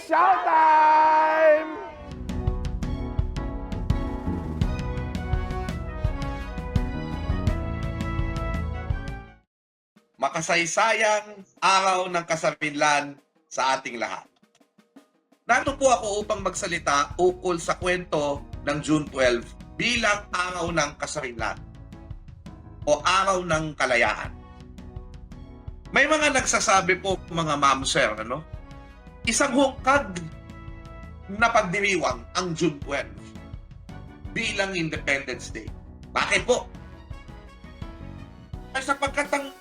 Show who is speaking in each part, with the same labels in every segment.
Speaker 1: showtime!
Speaker 2: Makasaysayang araw ng kasarinlan sa ating lahat. Narito po ako upang magsalita ukol sa kwento ng June 12 bilang araw ng kasarinlan o araw ng kalayaan. May mga nagsasabi po mga ma'am sir, isang hukad na pagdiriwang ang June 12 bilang Independence Day. Bakit po? Ay sapagkat ang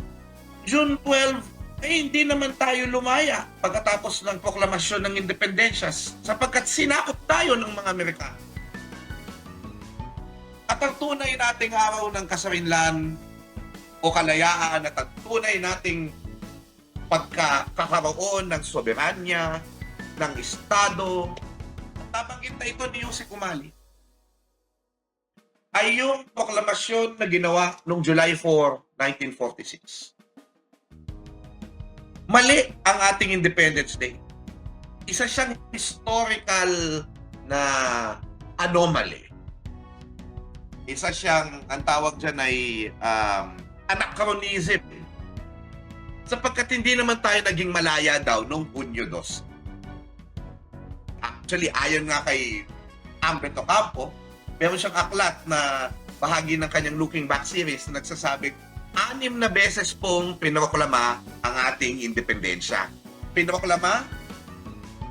Speaker 2: June 12, hindi naman tayo lumaya pagkatapos ng proklamasyon ng independensya sapagkat sinakop tayo ng mga Amerikano. At ang tunay nating araw ng kasarinlan o kalayaan at ang tunay nating pagkakaroon ng soberanya, ng Estado, tabanggit na ito ni Jose Kumali, ay yung proklamasyon na ginawa noong July 4, 1946. Mali ang ating Independence Day. Isa siyang historical na anomaly. Isa siyang, ang tawag dyan ay anachronism. Sapagkat hindi naman tayo naging malaya daw noong Hunyo 2. Actually, ayon nga kay Humberto Campo, meron siyang aklat na bahagi ng kanyang Looking Back series na nagsasabing 6 na beses pong pinoklama ang ating independensya. Pinoklama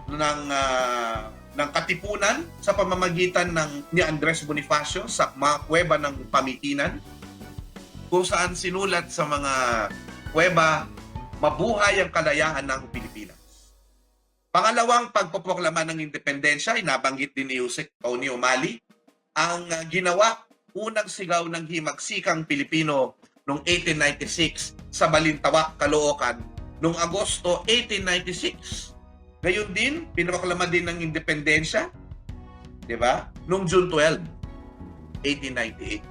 Speaker 2: ng Katipunan sa pamamagitan ni Andres Bonifacio sa mga kuweba ng Pamitinan, kung saan sinulat sa mga kuweba, mabuhay ang kalayaan ng Pilipinas. Pangalawang pagpoproklama ng independensya, inabanggit din ni Jose Kumali, ang ginawa unang sigaw ng himagsikang Pilipino noong 1896 sa Balintawak, Caloocan noong Agosto 1896. Gayon din, pinoklama din ng independensya, di ba? Noong June 12, 1898.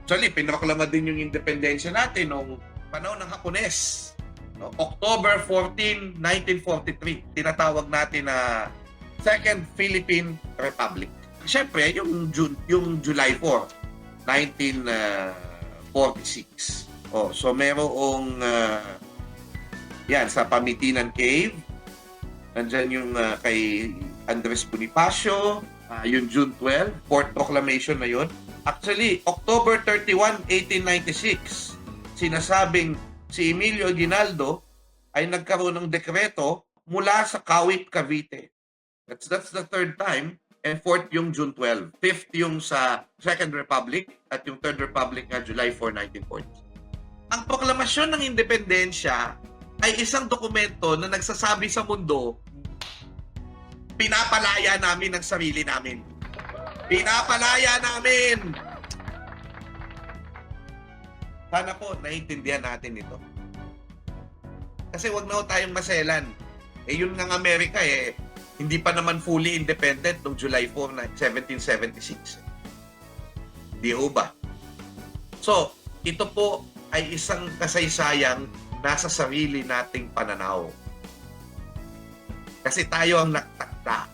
Speaker 2: Actually, pinoklama din yung independensya natin noong panahon ng Hapones. No? October 14, 1943. Tinatawag natin na Second Philippine Republic. Siyempre, yung July 4, 1946. So merong yan sa Pamitinan Cave. Nandiyan yung kay Andres Bonifacio, yung June 12, Fourth Proclamation na yun. Actually, October 31, 1896, sinasabing si Emilio Aguinaldo ay nagkaroon ng dekreto mula sa Kawit, Cavite. That's the third time. And fourth yung June 12. Fifth yung sa Second Republic at yung Third Republic na July 4, 1940. Ang proklamasyon ng independensya ay isang dokumento na nagsasabi sa mundo, pinapalaya namin ang sarili namin. Pinapalaya namin! Sana po naiintindihan natin ito. Kasi wag na tayong maselan. Yun ng Amerika hindi pa naman fully independent noong July 4, 1776. Di ba? So, ito po ay isang kasaysayang nasa sarili nating pananaw. Kasi tayo ang nagtakda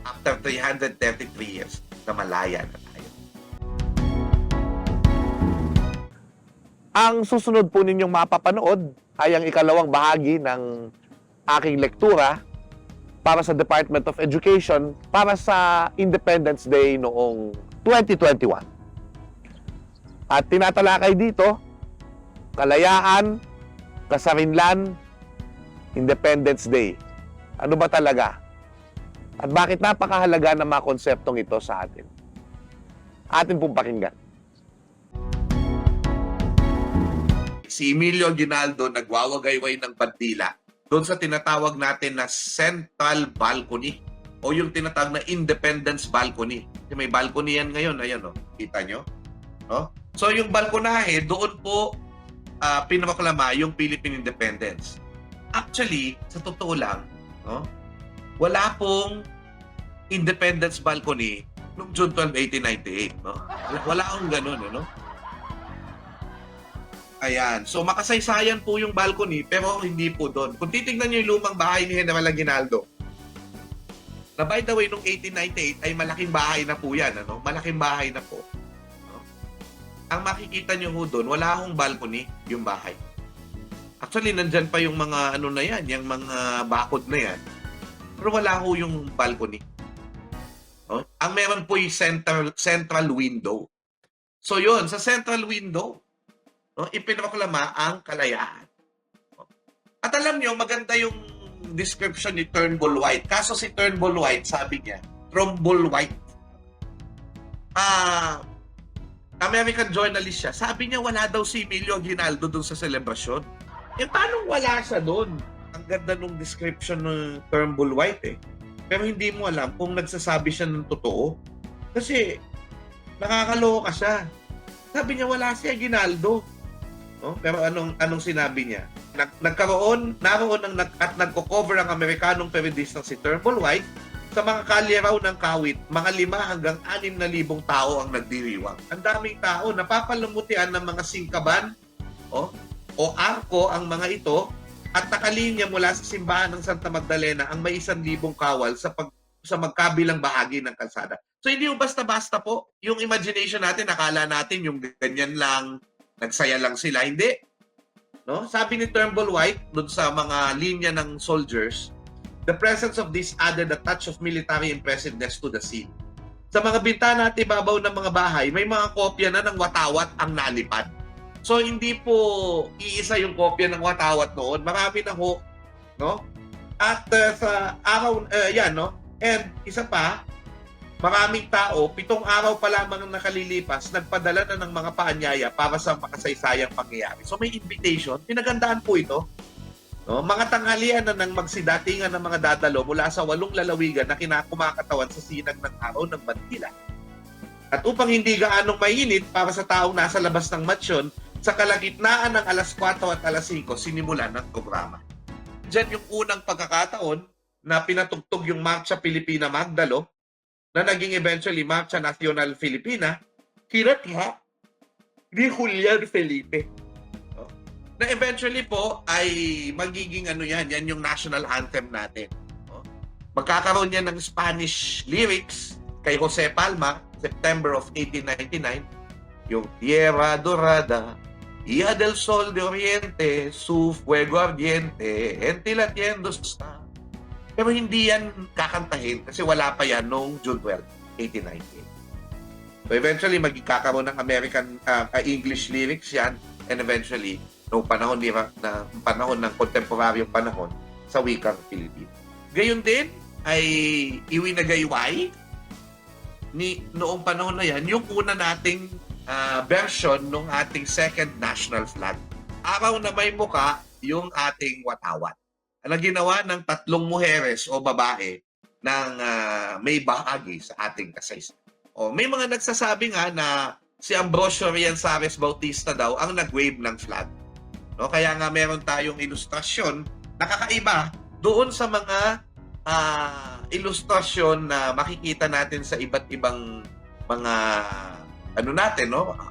Speaker 2: after 333 years na malaya na tayo.
Speaker 1: Ang susunod po ninyong mapapanood ay ang ikalawang bahagi ng aking lektura para sa Department of Education para sa Independence Day noong 2021. At tinatalakay dito, kalayaan, kasarinlan, Independence Day. Ano ba talaga? At bakit napakahalaga ng mga konseptong ito sa atin? Atin pong pakinggan.
Speaker 2: Si Emilio Aguinaldo nagwawagayway ng bandila doon sa tinatawag natin na Central Balcony o yung tinatawag na Independence Balcony. Kasi may balcony yan ngayon. Ayan, kita nyo? No? So yung balkonahe, doon po pinoklama yung Philippine Independence. Actually, sa totoo lang, wala pong Independence Balcony noong June 12, 1898. Wala akong ganun. Ayan. So, makasaysayan po yung balcony, pero hindi po doon. Kung titignan nyo yung lumang bahay ni General Aguinaldo, Na by the way, nung 1898 ay malaking bahay na po yan. Ano? Malaking bahay na po. No? Ang makikita nyo ho doon, wala hong balcony yung bahay. Actually, nandyan pa yung mga ano na yan, yung mga bakod na yan. Pero wala ho yung balcony. No? Ang meron po yung central window. So yun, sa central window, no, ipinoklama ang kalayaan. At alam nyo, maganda yung description ni Turnbull White. Kaso si Turnbull White, sabi niya, Trumbull White. American journalist siya. Sabi niya, wala daw si Emilio Aguinaldo dun sa selebrasyon. Eh, paano wala siya dun? Ang ganda nung description ng Turnbull White eh. Pero hindi mo alam kung nagsasabi siya ng totoo. Kasi, nakakaloka siya. Sabi niya, wala si Aguinaldo. No? Pero anong sinabi niya? Naroon at nagko-cover ang Amerikanong periodistang si Turnbull White sa mga kalye raw ng Kawit, mga 5 hanggang 6,000 tao ang nagdiriwang. Ang daming tao, napapalamutian ng mga singkaban o arko ang mga ito at nakalinya mula sa simbahan ng Santa Magdalena ang may 1,000 kawal sa magkabilang bahagi ng kalsada. So hindi yung basta-basta po. Yung imagination natin, akala natin yung ganyan lang, nagsaya lang sila. Hindi. No? Sabi ni Turnbull White doon sa mga linya ng soldiers, the presence of this added a touch of military impressiveness to the scene. Sa mga bintana at ibabaw ng mga bahay, may mga kopya na ng watawat ang nalipad. So hindi po iisa yung kopya ng watawat noon, marami na ho, no? At sa araw no? And isa pa, maraming tao, 7 araw pa lamang ang nakalilipas, nagpadala na ng mga paanyaya para sa makasaysayang pangyayari. So may invitation, pinagandaan po ito. No? Mga tanghalian na nang magsidatingan ng mga dadalo mula sa 8 lalawigan na kinakumakatawan sa sinag ng araw ng bandila. At upang hindi gaanong mainit para sa taong nasa labas ng mansyon, sa kalagitnaan ng alas 4 at alas 5, sinimulan ng programa. Diyan yung unang pagkakataon na pinatugtog yung Marcha Pilipina Magdalo, na naging eventually Marcha Nacional Filipina, kinatha ni Julian Felipe. No? Na eventually po ay magiging yan yung national anthem natin. No? Magkakaroon yan ng Spanish lyrics kay Jose Palma, September of 1899, yung Tierra Dorada, Hija del Sol de Oriente, su fuego ardiente, entilatiendo está. Pero hindi yan kakantahin kasi wala pa yan noong June 12, 1898. So eventually magkakaroon ng American English lyrics yan, and eventually noong panahon ng kontemporaryong panahon sa wikang Pilipino. Gayon din ay iwinagayway noong panahon na yan yung una nating version ng ating second national flag. Araw na may muka yung ating watawat. Ang ginawa ng 3 mujeres o babae ng may bahagi sa ating kasaysayan. May mga nagsasabi nga na si Ambrosio Rianzares Bautista daw ang nag-wave ng flag. No? Kaya nga meron tayong ilustrasyon na kakaiba doon sa mga ilustrasyon na makikita natin sa iba't ibang mga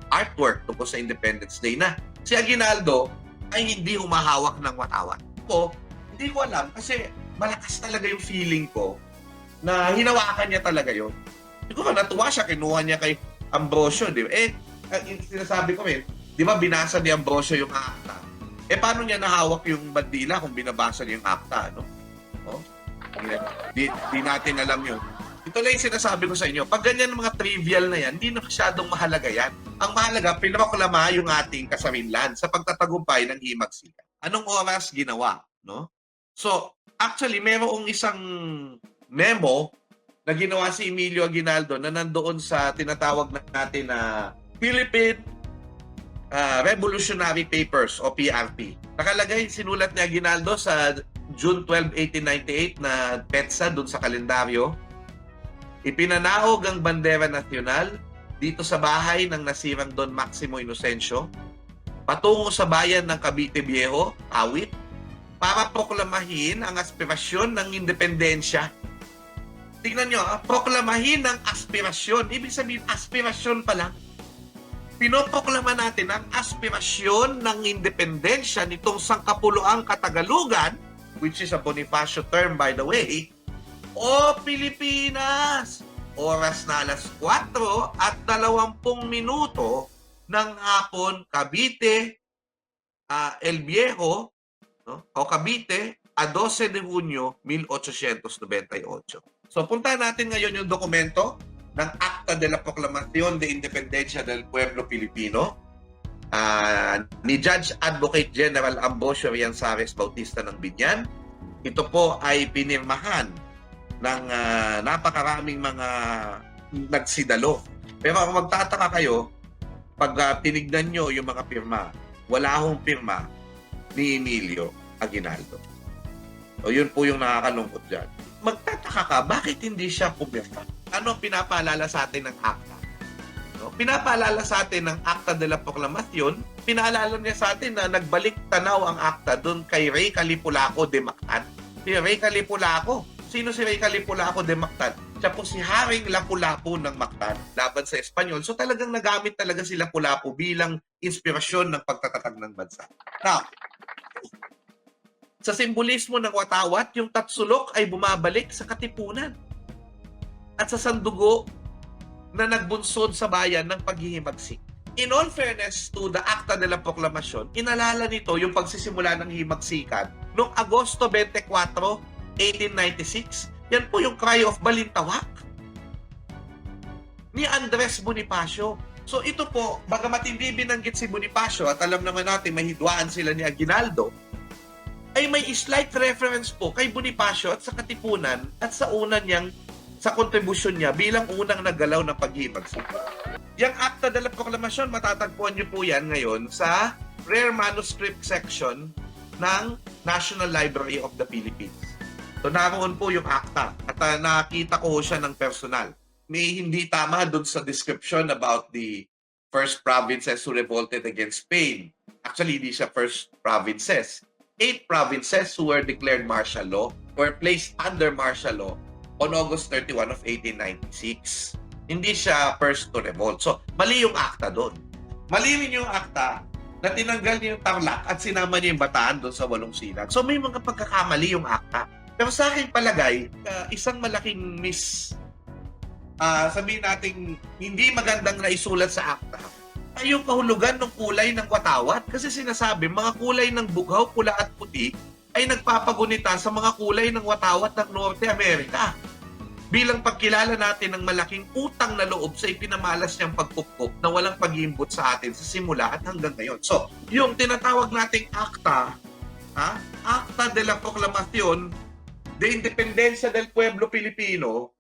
Speaker 2: artwork tungkol sa Independence Day na si Aguinaldo ay hindi humahawak ng watawat. Hindi ko alam kasi malakas talaga yung feeling ko na hinawakan niya talaga yun. Siguro natuwa siya, kinuha niya kay Ambrosio. Di ba? Sinasabi ko di ba binasa ni Ambrosio yung akta? Paano niya nahawak yung bandila kung binabasa niya yung akta? No? Di natin alam yun. Ito lang yung sinasabi ko sa inyo. Pag ganyan mga trivial na yan, hindi na masyadong mahalaga yan. Ang mahalaga, pinaproklama yung ating kasarinlan sa pagtatagumpay ng himagsikan. Anong oras ginawa? No? So, actually, mayroong isang memo na ginawa si Emilio Aguinaldo na nandoon sa tinatawag natin na Philippine Revolutionary Papers o PRP. Nakalagay, sinulat ni Aguinaldo sa June 12, 1898 na petsa doon sa kalendaryo. Ipinanaog ang bandera nasyonal dito sa bahay ng nasirang Don Maximo Inocencio patungo sa bayan ng Cavite Viejo, Awit, para proklamahin ang aspirasyon ng independensya. Tingnan nyo, proklamahin ang aspirasyon. Ibig sabihin, aspirasyon pa lang. Pinoproklama natin ang aspirasyon ng independensya nitong sangkapuluang Katagalugan, which is a Bonifacio term by the way, O Pilipinas! Oras na alas 4 at 20 minuto ng hapon, Cavite, El Viejo, no? O Cavite, a 12 de Junio 1898. So puntahan natin ngayon yung dokumento ng Acta de la Proclamación de Independencia del Pueblo Filipino ni Judge Advocate General Ambrosio Rianzares Bautista ng Binyan. Ito po ay pinirmahan ng napakaraming mga nagsidalo. Pero kung magtataka kayo, pag tinignan nyo yung mga pirma, wala akong pirma ni Emilio Aguinaldo. O yun po yung nakakalungkot dyan. Magtataka ka, bakit hindi siya pumirma? Ano pinapaalala sa atin ng ACTA? No? Pinapaalala sa atin ng Acta de la Proclamación. Pinaalala niya sa atin na nagbalik tanaw ang ACTA doon kay Rey Calipulaco de Mactan. Si Rey Calipulaco. Sino si Rey Calipulaco de Mactan? Siya po si Haring Lapu-Lapu ng Mactan laban sa Espanyol. So talagang nagamit talaga si Lapu-Lapu bilang inspirasyon ng pagtatatag ng bansa. Now, sa simbolismo ng watawat, yung tatsulok ay bumabalik sa katipunan at sa sandugo na nagbunsod sa bayan ng paghihimagsik. In all fairness to the Acta de la Proclamación, inalala nito yung pagsisimula ng himagsikan noong Agosto 24, 1896. Yan po yung Cry of Balintawak ni Andres Bonifacio. So ito po, bagamat hindi binanggit si Bonifacio at alam naman natin may hidwaan sila ni Aguinaldo, ay may slight reference po kay Bonifacio at sa katipunan at sa sa kontribusyon niya bilang unang naggalaw ng paghihimagsik. Yung Acta de la Proclamación, matatagpuan niyo po yan ngayon sa Rare Manuscript section ng National Library of the Philippines. So naroon po yung ACTA at nakita ko siya ng personal. May hindi tama doon sa description about the first provinces who revolted against Spain. Actually, hindi siya first provinces. 8 provinces who were declared martial law were placed under martial law on August 31 of 1896. Hindi siya first to revolt. So, mali yung ACTA doon. Mali rin yung ACTA na tinanggal niya yung Tarlac at sinama niya yung Bataan doon sa Walong Sinag. So, may mga pagkakamali yung ACTA. Pero sa akin palagay, isang malaking sabihin natin, hindi magandang naisulat sa ACTA ay yung kahulugan ng kulay ng watawat. Kasi sinasabi, mga kulay ng bughaw, pula at puti ay nagpapagunita sa mga kulay ng watawat ng Norte America. Bilang pagkilala natin ng malaking utang na loob sa ipinamalas niyang pagpupok na walang pag-iimbot sa atin sa simula at hanggang ngayon. So, yung tinatawag nating ACTA, Acta de la Proclamación de Independencia del Pueblo Filipino,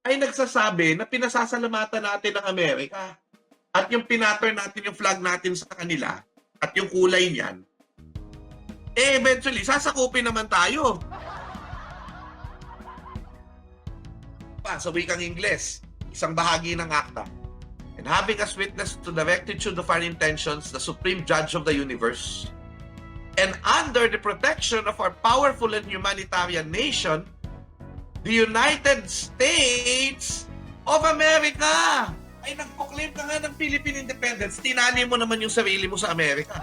Speaker 2: ay nagsasabi na pinasasalamatan natin ang Amerika. At yung pinaturn natin yung flag natin sa kanila at yung kulay niyan, eventually, sasakupin naman tayo. Sa wikang Ingles, isang bahagi ng ACTA. And having as witness to the rectitude of our intentions, the Supreme Judge of the Universe, and under the protection of our powerful and humanitarian nation, the United States of America. Ay, nagproclaim ka nga ng Philippine independence. Tinani mo naman yung sarili mo sa Amerika.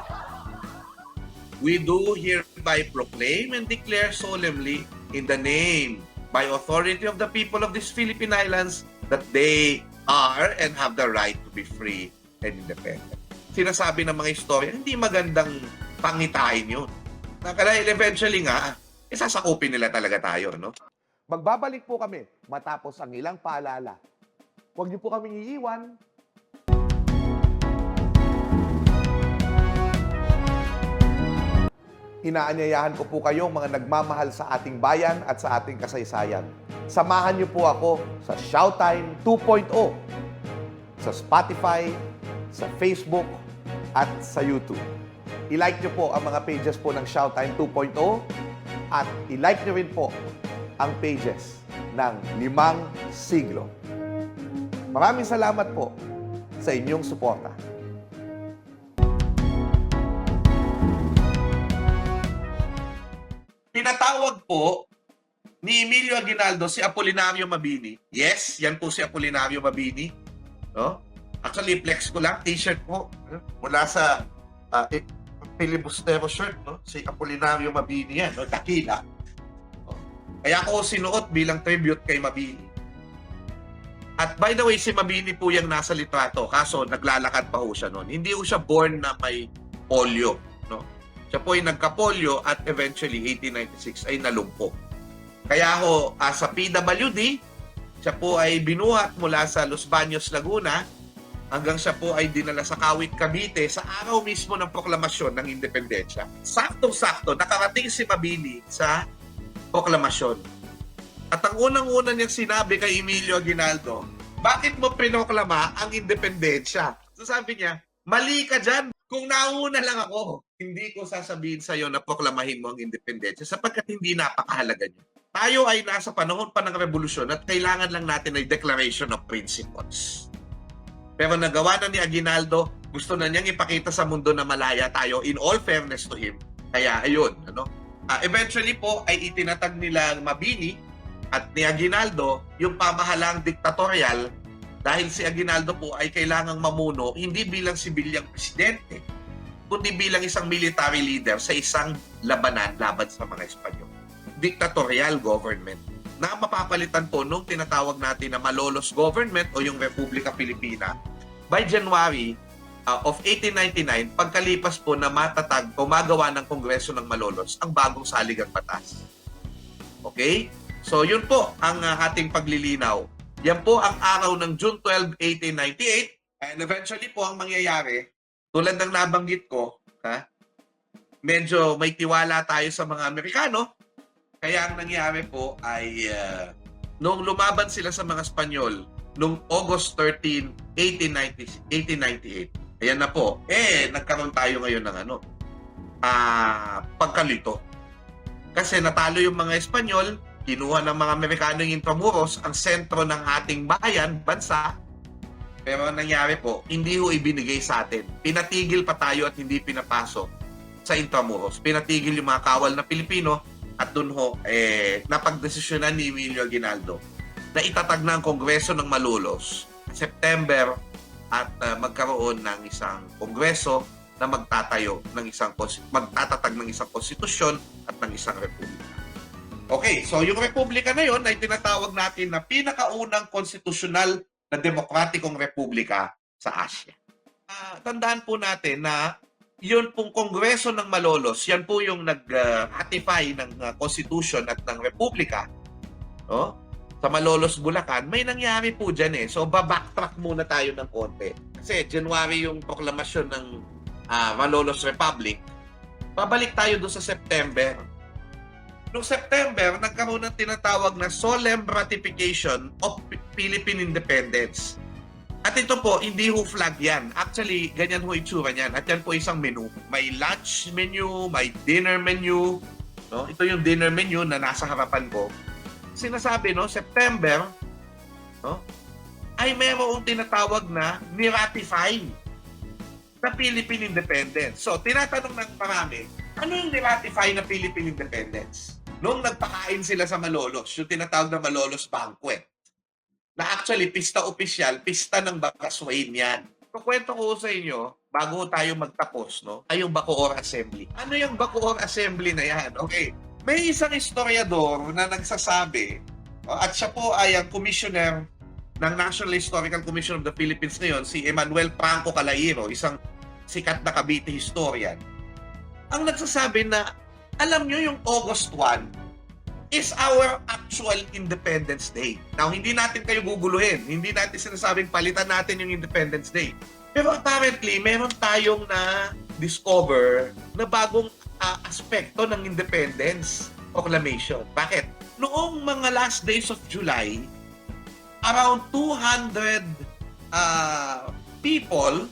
Speaker 2: We do hereby proclaim and declare solemnly in the name, by authority of the people of these Philippine Islands, that they are and have the right to be free and independent. Sinasabi ng mga istorya, hindi magandang pangitain yun. Dahil eventually nga, sasakupin nila talaga tayo, no?
Speaker 1: Magbabalik po kami matapos ang ilang paalala. Huwag niyo po kaming iiwan. Inaanyayahan ko po kayong mga nagmamahal sa ating bayan at sa ating kasaysayan. Samahan niyo po ako sa Showtime 2.0 sa Spotify, sa Facebook, at sa YouTube. I-like niyo po ang mga pages po ng Showtime 2.0 at i-like niyo rin po ang pages ng 5 Siglo. Maraming salamat po sa inyong suporta.
Speaker 2: Pinatawag po ni Emilio Aguinaldo si Apolinario Mabini. Yes, yan po si Apolinario Mabini. No? Actually, flex ko lang, t-shirt po. Mula sa filibustero shirt, no? Si Apolinario Mabini yan, no? Dakila. Kaya ako sinuot bilang tribute kay Mabini. At by the way, si Mabini po yung nasa litrato, kaso naglalakad pa ho siya noon. Hindi ho siya born na may polio. No? Siya po ay nagka-polio at eventually 1896 ay nalumpo. Kaya ho, sa PWD, siya po ay binuhat mula sa Los Baños, Laguna, hanggang siya po ay dinala sa Kawit, Cavite sa araw mismo ng proklamasyon ng independensya. Saktong-sakto, nakarating si Mabini sa proklamasyon. At ang unang-una niyang sinabi kay Emilio Aguinaldo, bakit mo pinoklama ang independensya? So sabi niya, mali ka dyan. Kung nauna lang ako, hindi ko sasabihin sa iyo na proklamahin mo ang independensya sapagkat hindi napakahalaga niyo. Tayo ay nasa panahon pa ng revolusyon at kailangan lang natin ay declaration of principles. Pero nagawa na ni Aguinaldo, gusto na niyang ipakita sa mundo na malaya tayo in all fairness to him. Kaya ayun, eventually po ay itinatag nila Mabini at ni Aguinaldo yung pamahalang diktatorial dahil si Aguinaldo po ay kailangang mamuno hindi bilang sibilyang presidente kundi bilang isang military leader sa isang labanan laban sa mga Espanyol. Dictatorial government na mapapalitan po nung tinatawag natin na Malolos government o yung Republika Pilipina by January of 1899 pagkalipas po na matatag o magawa ng Kongreso ng Malolos ang bagong saligang batas. Okay? So yun po ang ating paglilinaw. Yan po ang araw ng June 12, 1898 and eventually po ang mangyayari tulad ng nabanggit ko, medyo may tiwala tayo sa mga Amerikano kaya ang nangyari po ay nung lumaban sila sa mga Espanyol nung August 13, 1898. Ayan na po. Nagkaroon tayo ngayon ng pagkalito. Kasi natalo yung mga Espanyol, kinuha ng mga Amerikano yung Intramuros, ang sentro ng ating bayan, bansa. Pero ang nangyari po, hindi ho ibinigay sa atin. Pinatigil pa tayo at hindi pinapasok sa Intramuros. Pinatigil yung mga kawal na Pilipino at dun ho, napagdesisyonan ni Emilio Aguinaldo na itatag na ang Kongreso ng Malolos September at magkaroon ng isang Kongreso na magtatatag ng isang konstitusyon at ng isang republika. Okay, so yung republika na yon ay tinatawag natin na pinakaunang konstitusyonal na demokratikong republika sa Asia. Tandaan po natin na yun pong Kongreso ng Malolos, yan po yung nag-ratify ng Constitution at ng Republika. No? Sa Malolos, Bulacan, may nangyari po dyan eh. So, backtrack muna tayo ng konti. Kasi January yung proklamasyon ng Malolos Republic. Babalik tayo doon sa September. Noong September, nagkaroon ng tinatawag na Solemn Ratification of Philippine Independence. At ito po, hindi ho flag yan. Actually, ganyan ho itsura niyan. At yan po isang menu. May lunch menu, may dinner menu. No? Ito yung dinner menu na nasa harapan ko. Sinasabi, no, September, no, ay mayroong tinatawag na ni-ratify na Philippine Independence. So, tinatanong ng marami, ano yung ni-ratify na Philippine Independence? Noong nagpakain sila sa Malolos, yung tinatawag na Malolos Banquet, na actually, pista opisyal, pista ng Bakaswain yan. Kukwento ko sa inyo, bago tayo magtapos, no, ay yung Bacoor Assembly. Ano yung Bacoor Assembly na yan? Okay, may isang historiador na nagsasabi, at siya po ay ang commissioner ng National Historical Commission of the Philippines ngayon, si Emmanuel Franco Calairo, isang sikat na Cavite historian. Ang nagsasabi na, alam nyo yung August 1, is our actual Independence Day. Now, hindi natin kayo guguluhin. Hindi natin sinasabing palitan natin yung Independence Day. Pero apparently, meron tayong na-discover na bagong aspekto ng Independence Proclamation. Bakit? Noong mga last days of July, around 200 people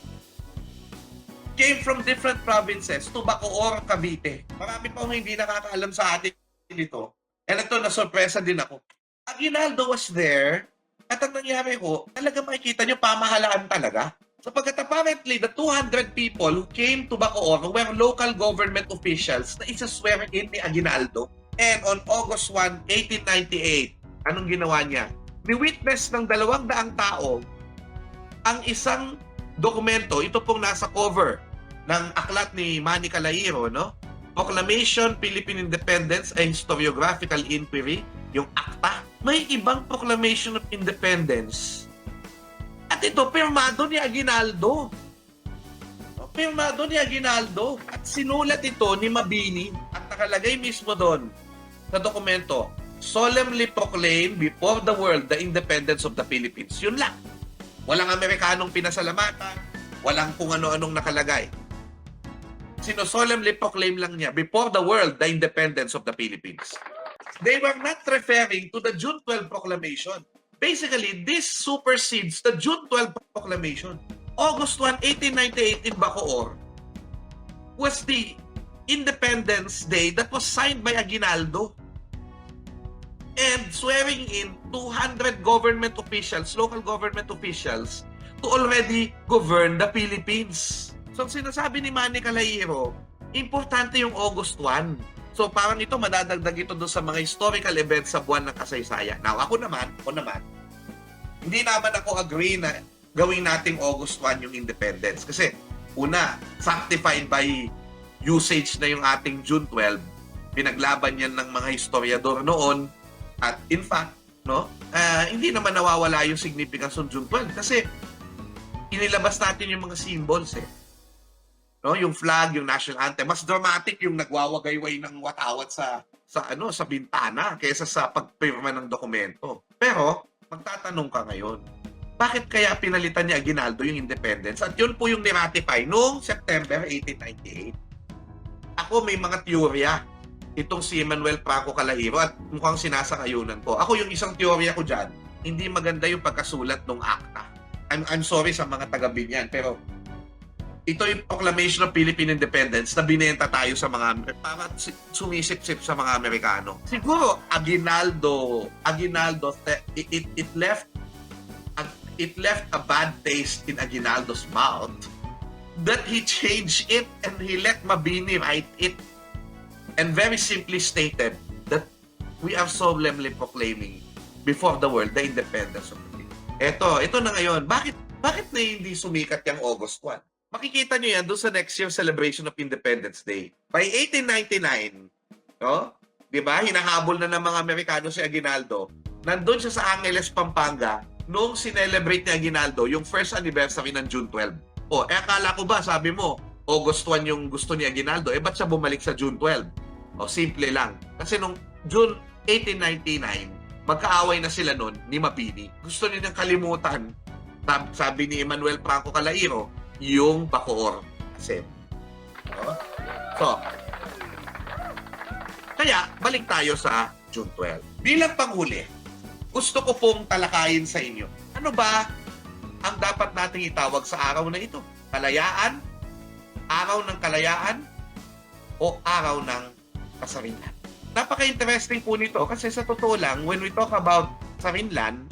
Speaker 2: came from different provinces to Bacoor, Cavite. Marami pa hindi nakakaalam sa atin dito. And ito, nasurpresa din ako. Aguinaldo was there, at ang nangyari ko, talaga makikita nyo, pamahalaan talaga. Sapagkat apparently, the 200 people who came to Bacoor were local government officials na isa-swear in ni Aguinaldo. And on August 1, 1898, anong ginawa niya? Ni-witness ng 200 tao ang isang dokumento, ito pong nasa cover ng aklat ni Manny Calairo, no? Proclamation, Philippine Independence, a Historiographical Inquiry, yung ACTA. May ibang Proclamation of Independence. At ito, pirmado ni Aguinaldo. Pirmado ni Aguinaldo. At sinulat ito ni Mabini. At nakalagay mismo doon sa dokumento, solemnly proclaim before the world the independence of the Philippines. Yun lang. Walang Amerikanong pinasalamatan, walang kung ano-anong nakalagay. Solemnly proclaim lang niya before the world the independence of the Philippines. They were not referring to the June 12 proclamation. Basically, this supersedes the June 12 proclamation. August 1, 1898 in Bacoor was the Independence Day that was signed by Aguinaldo and swearing in 200 government officials, local government officials, to already govern the Philippines. So, sinasabi ni Manny Calaiero, importante yung August 1. So, parang ito, madadagdag ito doon sa mga historical events sa buwan ng kasaysayan. Now, ako naman, hindi naman ako agree na gawin nating August 1 yung independence. Kasi, una, sanctified by usage na yung ating June 12. Pinaglaban yan ng mga historiador noon. At in fact, no, hindi naman nawawala yung significance ng June 12 kasi inilabas natin yung mga symbols eh. No, yung flag, yung national anthem, mas dramatic yung nagwawagayway ng watawat sa bintana kaysa sa pagpirma ng dokumento. Pero magtatanong ka ngayon, bakit kaya pinalitan ni Aguinaldo yung independence? At yun po yung niratify noong September 1898. Ako may mga teorya itong si Manuel Franco Calaiero at mukhang sinasangayunan ko. Ako yung isang teorya ko dyan, hindi maganda yung pagkasulat ng ACTA. I'm sorry sa mga taga-Binyan, pero ito yung Proclamation of Philippine Independence na binenta tayo sa mga para sumisip-sip sa mga Amerikano. Siguro Aguinaldo it left a bad taste in Aguinaldo's mouth that he changed it and he let Mabini write it. And very simply stated that we are solemnly proclaiming before the world the independence of the Philippines. Ito na ngayon. Bakit na hindi sumikat yung August 1? Makikita nyo yan doon sa next year celebration of Independence Day. By 1899, no? Di ba? Hinahabol na ng mga Amerikano si Aguinaldo. Nandun siya sa Angeles, Pampanga, noong sinelebrate ni Aguinaldo yung first anniversary ng June 12. Akala ko ba, sabi mo, August 1 yung gusto ni Aguinaldo, ba't siya bumalik sa June 12? Simple lang. Kasi nung June 1899, magkaaway na sila nun ni Mabini. Gusto nilang kalimutan, sabi ni Manuel Franco Calaiero, yung Bacoor Assembly. So, kaya balik tayo sa June 12. Bilang panghuli, gusto ko pong talakayin sa inyo. Ano ba ang dapat nating itawag sa araw na ito? Kalayaan? Araw ng kalayaan? O araw ng kasarinlan? Napaka-interesting po nito kasi sa totoo lang, when we talk about sarinlan,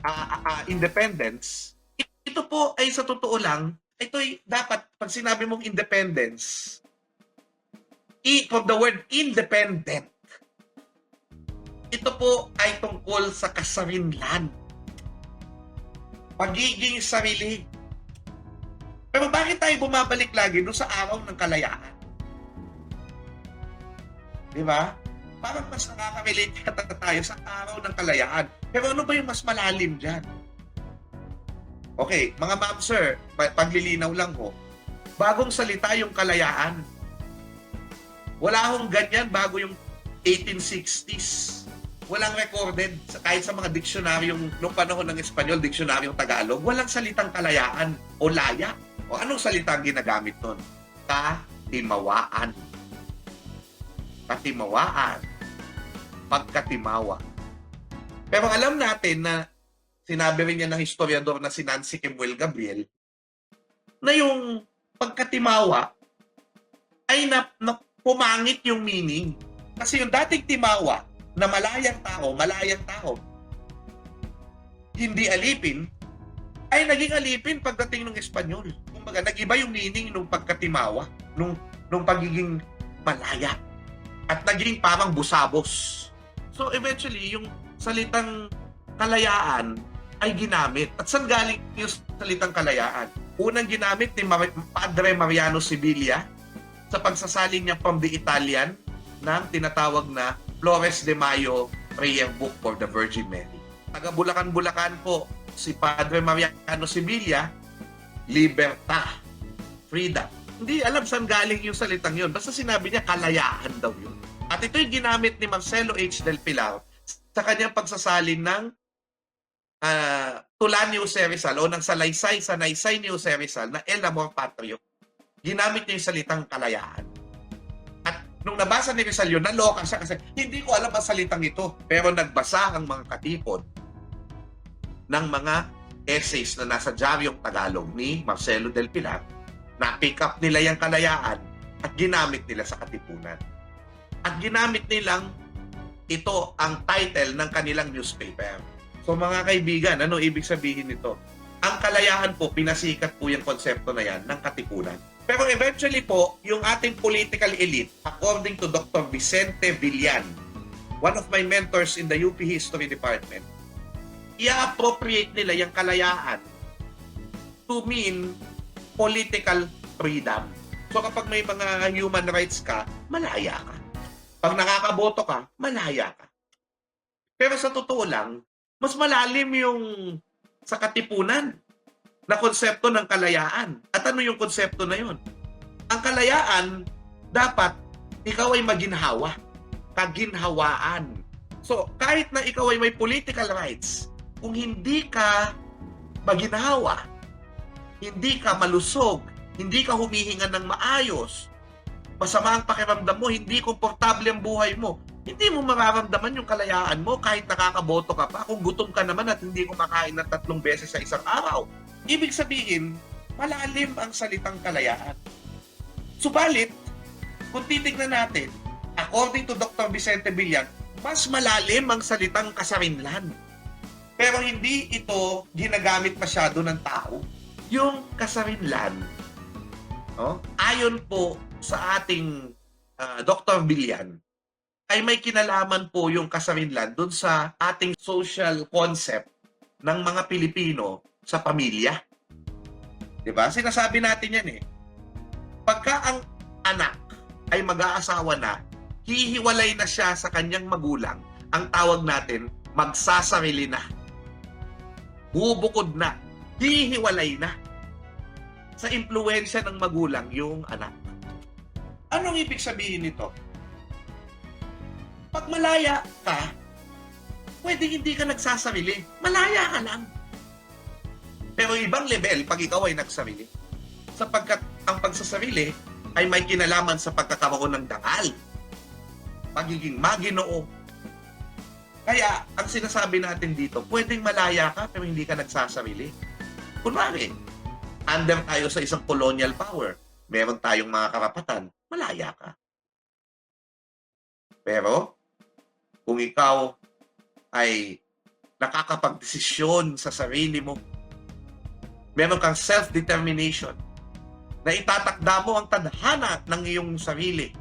Speaker 2: independence, ito po ay sa totoo lang, ito ay dapat, pag sinabi mong independence, from the word independent, ito po ay tungkol sa kasarinlan. Pagiging sarili. Pero bakit tayo bumabalik lagi doon sa araw ng kalayaan? Di ba? Parang mas nakaka-relate yata tayo sa araw ng kalayaan. Pero ano ba yung mas malalim dyan? Okay, mga ma'am sir, paglilinaw lang ko. Bagong salita yung kalayaan. Wala hong ganyan bago yung 1860s. Walang recorded, kahit sa mga diksionaryong, nung panahon ng Espanyol, diksionaryong Tagalog, walang salitang kalayaan o laya. O anong salita ang ginagamit nun? Katimawaan. Katimawaan. Pagkatimawa. Pero alam natin na sinabi rin niya ng historiador na si Nancy Kemuel Gabriel na yung pagkatimawa ay pumangit yung meaning. Kasi yung dating timawa na malayang tao, hindi alipin, ay naging alipin pagdating ng Espanyol. Kumbaga, nag-iba yung meaning ng pagkatimawa, nung pagiging malaya. At naging parang busabos. So eventually, yung salitang kalayaan ay ginamit. At saan galing yung salitang kalayaan? Unang ginamit ni Padre Mariano Sibilia sa pagsasalin niya from the Italian ng tinatawag na Flores de Mayo prayer book for the Virgin Mary. Taga Bulacan po, si Padre Mariano Sibilia, libertà, freedom. Hindi alam saan galing yung salitang yun. Basta sinabi niya, kalayaan daw yun. At ito yung ginamit ni Marcelo H. Del Pilar sa kanyang pagsasalin ng Tula ni Jose Rizal o ng salaysay sa naysay ni Jose Rizal na El Amor Patrio. Ginamit niya yung salitang kalayaan. At nung nabasa ni Rizal yun, naloka siya kasi hindi ko alam ang salitang ito. Pero nagbasa ang mga katipon ng mga essays na nasa Diaryong Tagalog ni Marcelo Del Pilar, na pick up nila yung kalayaan at ginamit nila sa katipunan. At ginamit nilang ito ang title ng kanilang newspaper. So mga kaibigan, ano ibig sabihin nito? Ang kalayaan po, pinasikat po yung konsepto na yan ng katipunan. Pero eventually po, yung ating political elite, according to Dr. Vicente Villan, one of my mentors in the UP History Department, i-appropriate nila yung kalayaan to mean political freedom. So kapag may mga human rights ka, malaya ka. Pag nakakaboto ka, malaya ka. Pero sa totoo lang, mas malalim yung sa katipunan na konsepto ng kalayaan. At ano yung konsepto na yun? Ang kalayaan, dapat ikaw ay maginhawa. Kaginhawaan. So, kahit na ikaw ay may political rights, kung hindi ka maginhawa, hindi ka malusog, hindi ka humihinga ng maayos, masama ang pakiramdam mo, hindi komportable ang buhay mo, hindi mo mararamdaman yung kalayaan mo kahit nakakaboto ka pa kung gutom ka naman at hindi kumakain ng 3 beses sa isang araw. Ibig sabihin, malalim ang salitang kalayaan. Subalit, kung titignan natin, according to Dr. Vicente Villan, mas malalim ang salitang kasarinlan. Pero hindi ito ginagamit masyado ng tao. Yung kasarinlan, ayon po sa ating Dr. Villan, ay may kinalaman po yung kasarinlan dun sa ating social concept ng mga Pilipino sa pamilya. Diba? Sinasabi natin yan eh. Pagka ang anak ay mag-aasawa na, hihiwalay na siya sa kanyang magulang, ang tawag natin, magsasarili na. Bubukod na. Hihiwalay na. Sa impluwensya ng magulang yung anak. Anong ibig sabihin nito? Pag malaya ka, pwede hindi ka nagsasarili. Malaya ka lang. Pero ibang level pag ikaw ay nagsarili. Sapagkat ang pagsasarili ay may kinalaman sa pagkakaroon ng dangal. Pagiging maginoo. Kaya, ang sinasabi natin dito, pwedeng malaya ka pero hindi ka nagsasarili. Kunwari, under tayo sa isang colonial power. Meron tayong mga karapatan. Malaya ka. Pero, kung ikaw ay nakakapagdesisyon sa sarili mo, meron kang self-determination na itatakda mo ang tadhana ng iyong sarili,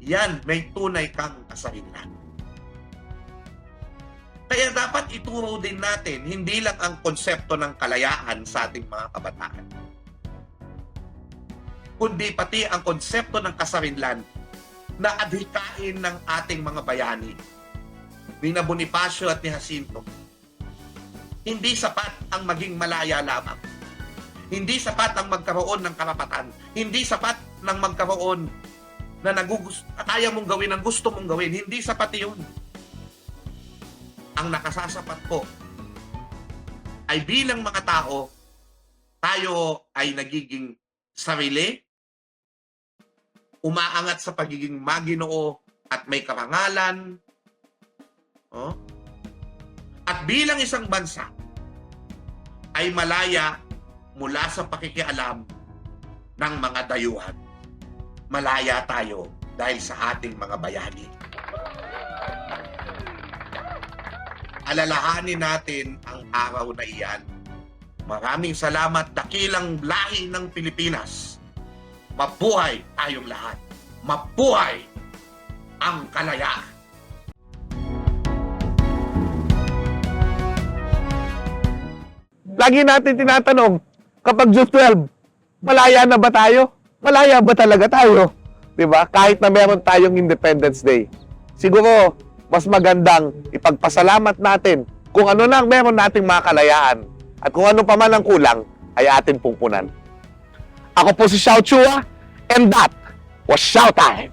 Speaker 2: yan, may tunay kang kasarinlan. Kaya dapat ituro din natin, hindi lang ang konsepto ng kalayaan sa ating mga kabataan, kundi pati ang konsepto ng kasarinlan na adhikain ng ating mga bayani, ni na Bonifacio at ni Jacinto. Hindi sapat ang maging malaya lamang. Hindi sapat ang magkaroon ng karapatan. Hindi sapat ng magkaroon na kaya mong gawin ang gusto mong gawin. Hindi sapat yun. Ang nakasasapat po ay bilang mga tao, tayo ay nagiging sarili, umaangat sa pagiging maginoo at may karangalan. At bilang isang bansa, ay malaya mula sa pakikialam ng mga dayuhan. Malaya tayo dahil sa ating mga bayani. Alalahanin natin ang araw na iyan. Maraming salamat, dakilang lahi ng Pilipinas. Mabuhay tayong lahat. Mabuhay ang kalayaan.
Speaker 1: Lagi natin tinatanong, kapag June 12, malaya na ba tayo? Malaya ba talaga tayo? 'Di ba? Kahit na meron tayong Independence Day. Siguro, mas magandang ipagpasalamat natin kung ano nang meron nating mga kalayaan at kung ano pa man ang kulang ay atin pungpunan. Ako po si Xiao Chua and that was Xiao Time!